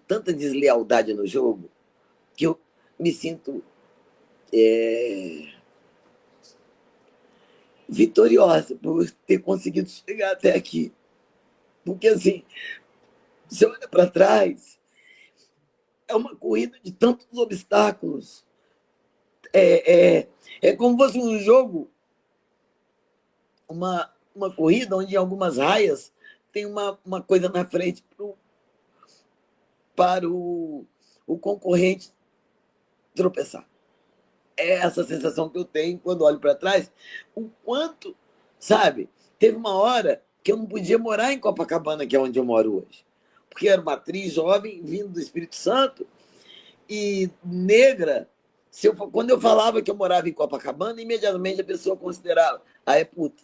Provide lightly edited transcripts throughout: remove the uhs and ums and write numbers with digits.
tanta deslealdade no jogo que eu me sinto vitoriosa por ter conseguido chegar até aqui. Porque, assim, você olha para trás, é uma corrida de tantos obstáculos. É como se fosse um jogo, uma corrida onde em algumas raias tem uma coisa na frente para o concorrente tropeçar. É essa sensação que eu tenho quando olho para trás. O quanto, sabe? Teve uma hora que eu não podia morar em Copacabana, que é onde eu moro hoje. Porque era uma atriz jovem, vindo do Espírito Santo, e negra. Quando eu falava que eu morava em Copacabana, imediatamente a pessoa considerava, é puta.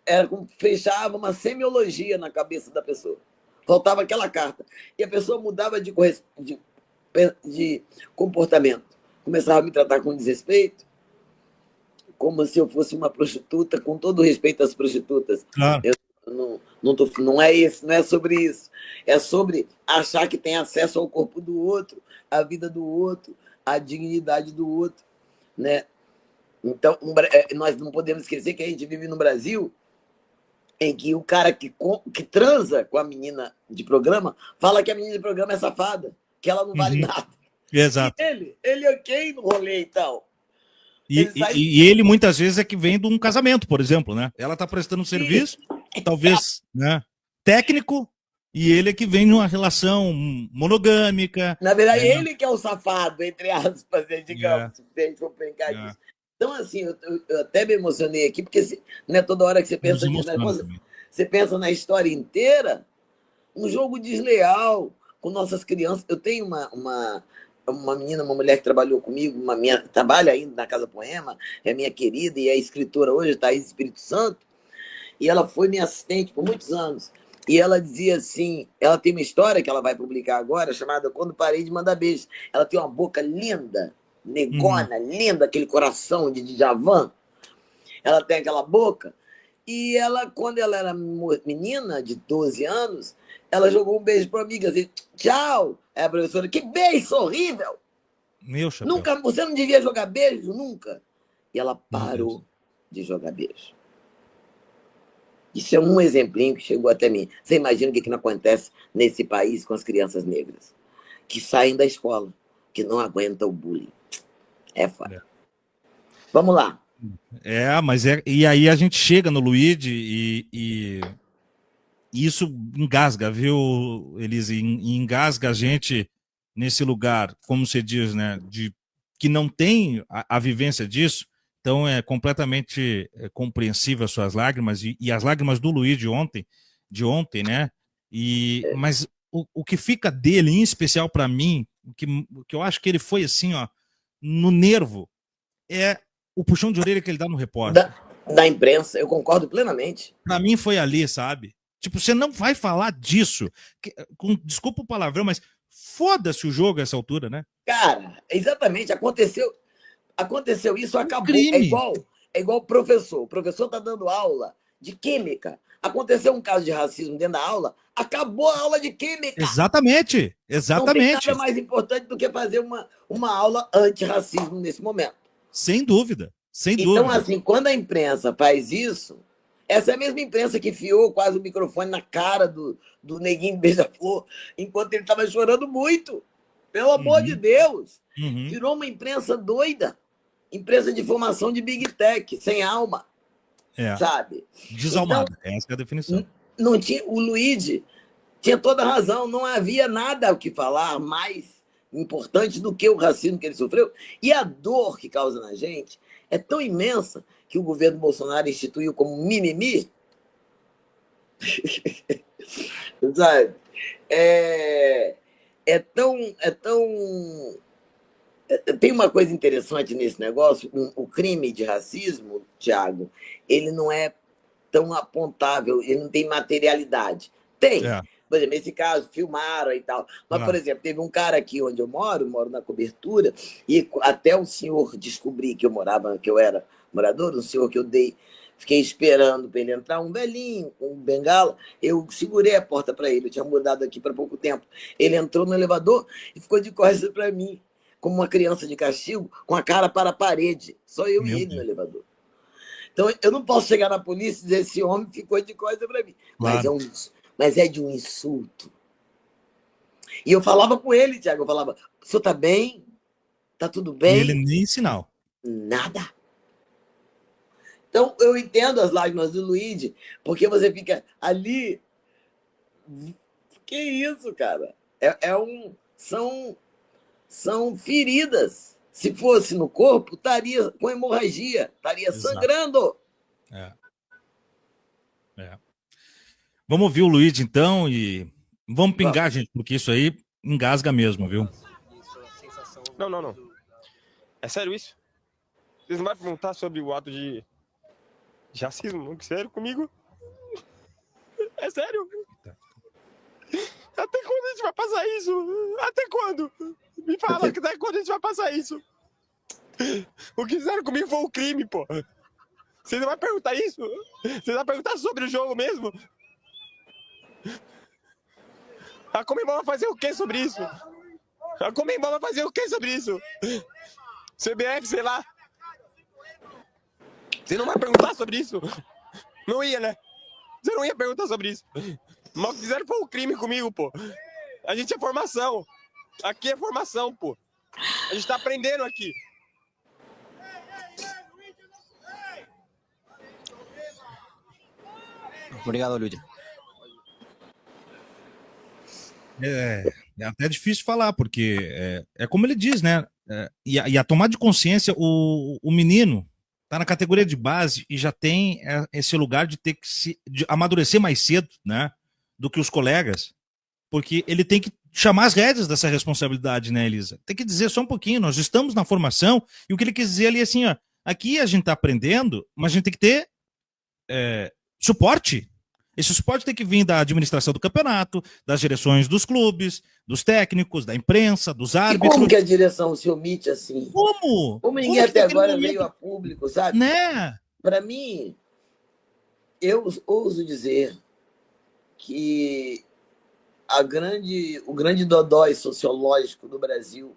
Era como fechava uma semiologia na cabeça da pessoa. Faltava aquela carta. E a pessoa mudava de comportamento. Começava a me tratar com desrespeito, como se eu fosse uma prostituta, com todo o respeito às prostitutas. Claro. Eu não é isso, não é sobre isso. É sobre achar que tem acesso ao corpo do outro, à vida do outro, à dignidade do outro, né? Então, nós não podemos esquecer que a gente vive no Brasil em que o cara que transa com a menina de programa fala que a menina de programa é safada, que ela não vale nada. Exato. E ele é quem no rolê e tal. E ele muitas vezes é que vem de um casamento, por exemplo, né? Ela está prestando um serviço, talvez, né, técnico, e ele é que vem numa relação monogâmica. Na verdade, ele que é o safado, entre aspas, digamos, se a gente for brincar disso. Então, assim, eu até me emocionei aqui, porque não é toda hora que você pensa nisso, né? Você pensa na história inteira, um jogo desleal com nossas crianças. Eu tenho uma menina, uma mulher que trabalhou comigo, trabalha ainda na Casa Poema, é minha querida e é escritora hoje, Thaís Espírito Santo, e ela foi minha assistente por muitos anos. E ela dizia assim, ela tem uma história que ela vai publicar agora, chamada Quando Parei de Mandar Beijos. Ela tem uma boca linda, negona, linda, aquele coração de Djavan. Ela tem aquela boca. E ela, quando ela era menina, de 12 anos, ela jogou um beijo para a amiga, assim, tchau. Aí a professora, que beijo horrível! Meu chapéu. Nunca, você não devia jogar beijo, nunca. E ela parou de jogar beijo. Isso é um exemplinho que chegou até mim. Você imagina o que não acontece nesse país com as crianças negras? Que saem da escola, que não aguentam o bullying. É foda. Vamos lá. Mas e aí a gente chega no Luigi e isso engasga, viu, Elise? E engasga a gente nesse lugar, como você diz, né? Que não tem a vivência disso. Então é completamente compreensível as suas lágrimas e as lágrimas do Luiz de ontem, né? Mas o que fica dele, em especial para mim, o que eu acho que ele foi assim, ó, no nervo, é o puxão de orelha que ele dá no repórter. Da imprensa, eu concordo plenamente. Para mim foi ali, sabe? Tipo, você não vai falar disso. Desculpa o palavrão, mas foda-se o jogo a essa altura, né? Cara, exatamente, aconteceu isso, acabou. Crime. É igual o professor. O professor está dando aula de química. Aconteceu um caso de racismo dentro da aula, acabou a aula de química. Exatamente. Não tem nada mais importante do que fazer uma aula antirracismo nesse momento. Sem dúvida. Então, assim, quando a imprensa faz isso, essa é a mesma imprensa que enfiou quase o microfone na cara do neguinho Beija-Flor, enquanto ele estava chorando muito. Pelo amor de Deus. Virou uma imprensa doida. Imprensa de formação de Big Tech, sem alma. Sabe? Desalmada. Então, essa é a definição. Não tinha, o Luigi tinha toda a razão. Não havia nada o que falar mais importante do que o racismo que ele sofreu. E a dor que causa na gente é tão imensa que o governo Bolsonaro instituiu como mimimi. Sabe? Tem uma coisa interessante nesse negócio, o crime de racismo, Thiago, ele não é tão apontável, ele não tem materialidade. Tem. Por exemplo, nesse caso, filmaram e tal. Mas, por exemplo, teve um cara aqui onde eu moro na cobertura, e até o senhor descobrir que eu era morador, um senhor que eu dei Fiquei esperando para ele entrar, um velhinho, com um bengala. Eu segurei a porta para ele, eu tinha mudado aqui para pouco tempo. Ele entrou no elevador e ficou de costas para mim, como uma criança de castigo, com a cara para a parede. Só eu e ele no elevador. Então, eu não posso chegar na polícia e dizer esse homem ficou de costas para mim. Claro. Mas é de um insulto. E eu falava com ele, Tiago, eu falava, o senhor está bem? Está tudo bem? E ele nem sinal. Nada. Então, eu entendo as lágrimas do Luigi, porque você fica ali... Que isso, cara? São feridas. Se fosse no corpo, estaria com hemorragia, estaria sangrando. Vamos ouvir o Luigi, então, e vamos pingar, gente, porque isso aí engasga mesmo, viu? Não. É sério isso? Vocês não vão perguntar sobre o ato de racismo? Sério comigo? É sério? Até quando a gente vai passar isso? Até quando? Me fala, até quando a gente vai passar isso? O que fizeram comigo foi um crime, pô. Você não vai perguntar isso? Você vai perguntar sobre o jogo mesmo? A Conmebol vai fazer o que sobre isso? A Conmebol vai fazer o que sobre isso? CBF, sei lá. Você não vai perguntar sobre isso? Não ia, né? Você não ia perguntar sobre isso. Mas o que fizeram foi um crime comigo, pô. A gente é formação. Aqui é formação, pô. A gente tá aprendendo aqui. Obrigado, Luigi. É até difícil falar, porque é como ele diz, né? E a tomada de consciência, o menino tá na categoria de base e já tem esse lugar de ter que de amadurecer mais cedo, né? Do que os colegas, porque ele tem que chamar as rédeas dessa responsabilidade, né, Elisa? Tem que dizer só um pouquinho, nós estamos na formação, e o que ele quis dizer ali é assim, ó, aqui a gente tá aprendendo, mas a gente tem que ter suporte. Esse suporte tem que vir da administração do campeonato, das direções dos clubes, dos técnicos, da imprensa, dos árbitros. E como que a direção se omite assim? Como? Como ninguém até agora veio a público, sabe? Né? Para mim, eu ouso dizer que o grande dodói sociológico do Brasil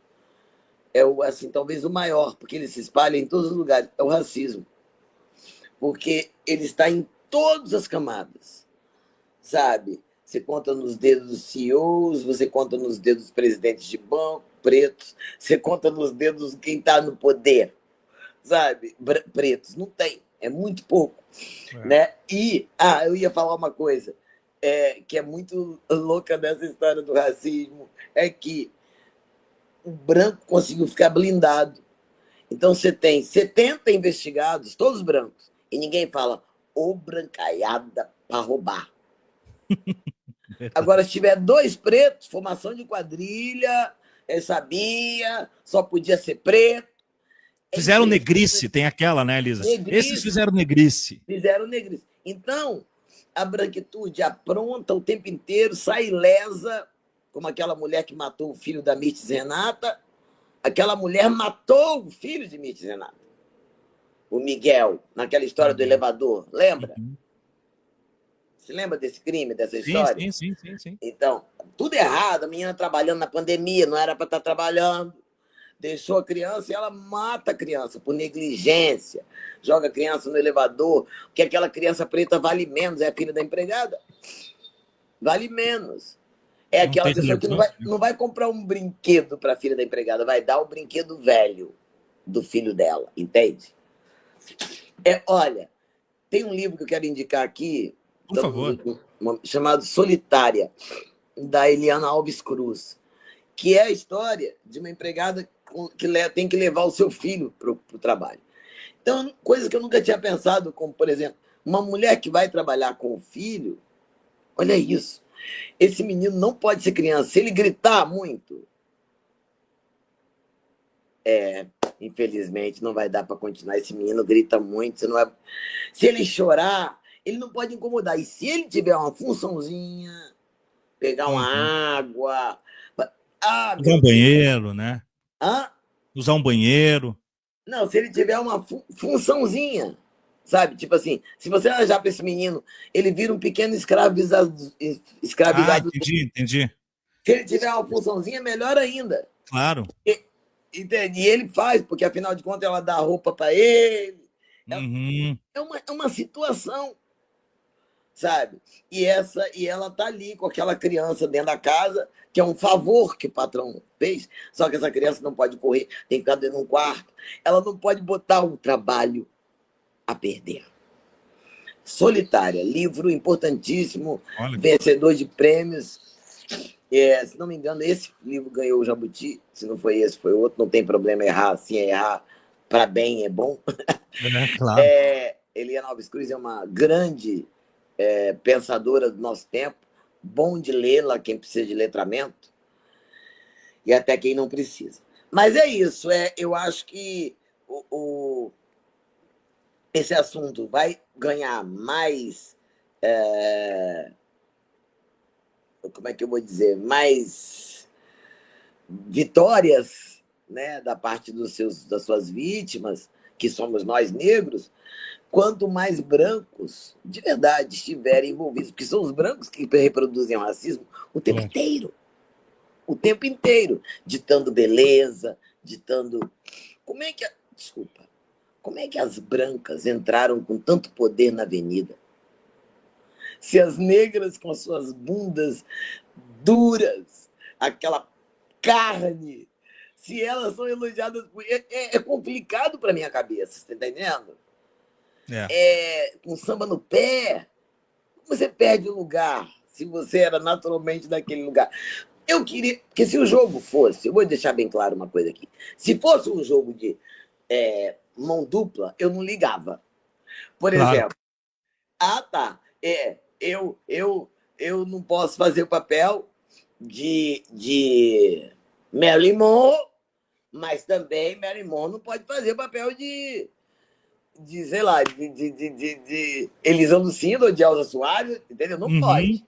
é assim, talvez o maior, porque ele se espalha em todos os lugares, é o racismo. Porque ele está em todas as camadas, sabe? Você conta nos dedos dos CEOs, você conta nos dedos dos presidentes de banco, pretos, você conta nos dedos quem está no poder, sabe? Pretos, não tem, é muito pouco. Né? E, eu ia falar uma coisa, que é muito louca dessa história do racismo, é que o branco conseguiu ficar blindado. Então você tem 70 investigados, todos brancos, e ninguém fala, ô brancaiada para roubar. Agora, se tiver 2 pretos, formação de quadrilha, sabia, só podia ser preto. Fizeram negrice, tem aquela, né, Elisa? Negrice, esses fizeram negrice. Fizeram negrice. Então, a branquitude apronta o tempo inteiro, sai ilesa, como aquela mulher que matou o filho da Mirtes Renata. Aquela mulher matou o filho de Mirtes Renata, o Miguel, naquela história do elevador. Lembra? Você lembra desse crime, dessa história? Sim. Então, tudo errado. A menina trabalhando na pandemia, não era para estar trabalhando. Deixou a criança e ela mata a criança por negligência. Joga a criança no elevador, porque aquela criança preta vale menos. É a filha da empregada? Vale menos. É aquela pessoa que não vai comprar um brinquedo para a filha da empregada, vai dar o brinquedo velho do filho dela, entende? Olha, tem um livro que eu quero indicar aqui, por favor, chamado Solitária, da Eliana Alves Cruz, que é a história de uma empregada que tem que levar o seu filho para o trabalho. Então, coisa que eu nunca tinha pensado, como, por exemplo, uma mulher que vai trabalhar com o filho, olha isso, esse menino não pode ser criança. Se ele gritar muito, infelizmente, não vai dar para continuar. Esse menino grita muito. Você não vai... Se ele chorar, ele não pode incomodar. E se ele tiver uma funçãozinha, pegar uma água... usar um banheiro, né? Hã? Usar um banheiro. Não, se ele tiver uma funçãozinha, Sabe? Tipo assim, se você olhar para esse menino, ele vira um pequeno escravizado. Entendi. Se ele tiver uma funçãozinha, melhor ainda. Claro. Entende? E ele faz, porque afinal de contas ela dá roupa para ele. É uma situação, sabe? E ela tá ali com aquela criança dentro da casa, que é um favor que o patrão fez, só que essa criança não pode correr, tem que ficar dentro de um quarto. Ela não pode botar o trabalho a perder. Solitária, livro importantíssimo, vencedor de prêmios. Se não me engano, esse livro ganhou o Jabuti. Se não foi esse, foi outro. Não tem problema errar, assim é errar. Para bem é bom. Claro. Eliana Alves Cruz é uma grande pensadora do nosso tempo. Bom de lê-la, quem precisa de letramento. E até quem não precisa. Mas é isso. Eu acho que esse assunto vai ganhar mais... como é que eu vou dizer? Mais vitórias, né, da parte das suas vítimas, que somos nós negros, quanto mais brancos, de verdade, estiverem envolvidos. Porque são os brancos que reproduzem o racismo o tempo inteiro. O tempo inteiro. Ditando beleza, ditando... Como é que as brancas entraram com tanto poder na avenida? Se as negras com as suas bundas duras, aquela carne, se elas são elogiadas... É complicado para minha cabeça, você está entendendo? Com samba no pé, você perde o lugar, se você era naturalmente daquele lugar. Eu queria... Porque se o jogo fosse... Eu vou deixar bem claro uma coisa aqui. Se fosse um jogo de mão dupla, eu não ligava. Por exemplo... Eu não posso fazer o papel de Marilyn Monroe, mas também Marilyn Monroe não pode fazer o papel de sei lá, de Elisa Lucinda ou de Elza Soares, entendeu? Não pode.